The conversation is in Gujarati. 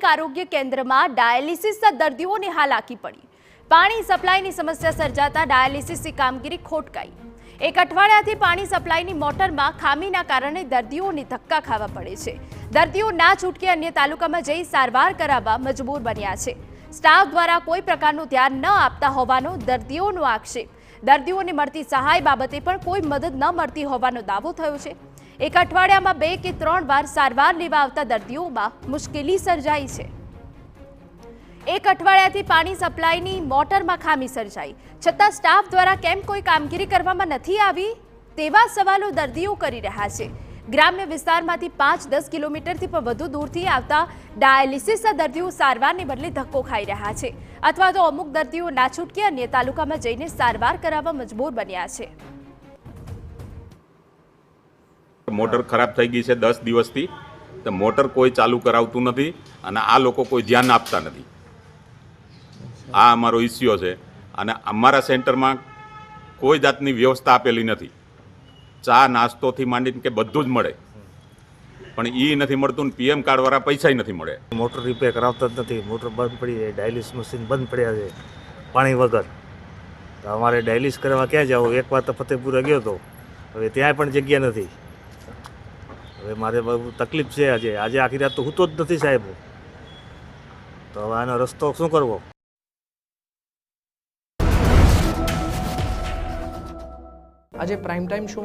પ્રાથમિક આરોગ્ય કેન્દ્રમાં ડાયાલિસિસના દર્દીઓને હાલાકી પડી। પાણી સપ્લાયની સમસ્યા સર્જાતા ડાયાલિસિસની કામગીરી ખોટકાઈ। એક અઠવાડિયાથી પાણી સપ્લાયની મોટરમાં ખામીના કારણે દર્દીઓને ધક્કા ખાવા પડે છે। દર્દીઓ ના છૂટકે અન્ય તાલુકામાં જઈ સારવાર કરાવવા મજબૂર બન્યા છે। સ્ટાફ દ્વારા કોઈ પ્રકારનું ધ્યાન ન આપતા હોવાનો દર્દીઓનો આક્ષેપ। દર્દીઓને મળતી સહાય બાબતે પણ કોઈ મદદ ન મળતી હોવાનો દાવો થયો છે। એક અઠવાડિયામાં 2 કે 3 વાર સારવાર લેવા આવતા દર્દીઓમાં મુશ્કેલી સર્જાઈ છે। એક અઠવાડિયાથી પાણી સપ્લાયની મોટરમાં ખામી સર્જાઈ છતાં સ્ટાફ દ્વારા કેમ કોઈ કામગીરી કરવામાં નથી આવી તેવા સવાલો દર્દીઓ કરી રહ્યા છે। ગ્રામ્ય વિસ્તારમાંથી 5-10 કિલોમીટરથી પણ વધુ દૂરથી આવતા ડાયાલિસિસના દર્દીઓ સારવારને બદલે ધક્કો ખાઈ રહ્યા છે અથવા તો અમુક દર્દીઓ ના છૂટકે અન્ય તાલુકામાં જઈને સારવાર કરાવવા મજબૂર બન્યા છે। મોટર ખરાબ થઈ ગઈ છે 10 દિવસથી, તો મોટર કોઈ ચાલુ કરાવતું નથી અને આ લોકો કોઈ ધ્યાન આપતા નથી। આ અમારો ઇસ્યુ છે અને અમારા સેન્ટરમાં કોઈ જાતની વ્યવસ્થા આપેલી નથી। ચા નાસ્તોથી માંડીને કે બધું જ મળે, પણ એ નથી મળતું ને PM કાર્ડવાળા પૈસા નથી મળે। મોટર રિપેર કરાવતા જ નથી, મોટર બંધ પડી છે, ડાયાલિસિસ મશીન બંધ પડ્યા છે પાણી વગર। તો અમારે ડાયાલિસિસ કરવા ક્યાં જવું? એકવાર તો ફતેપુરા ગયો હતો, હવે ત્યાં પણ જગ્યા નથી। હવે મારે બહુ તકલીફ છે। આજે આખી રાત તો સૂતો જ નથી સાહેબ, તો હવે આનો રસ્તો શું કરવો? આજે પ્રાઇમ ટાઈમ શો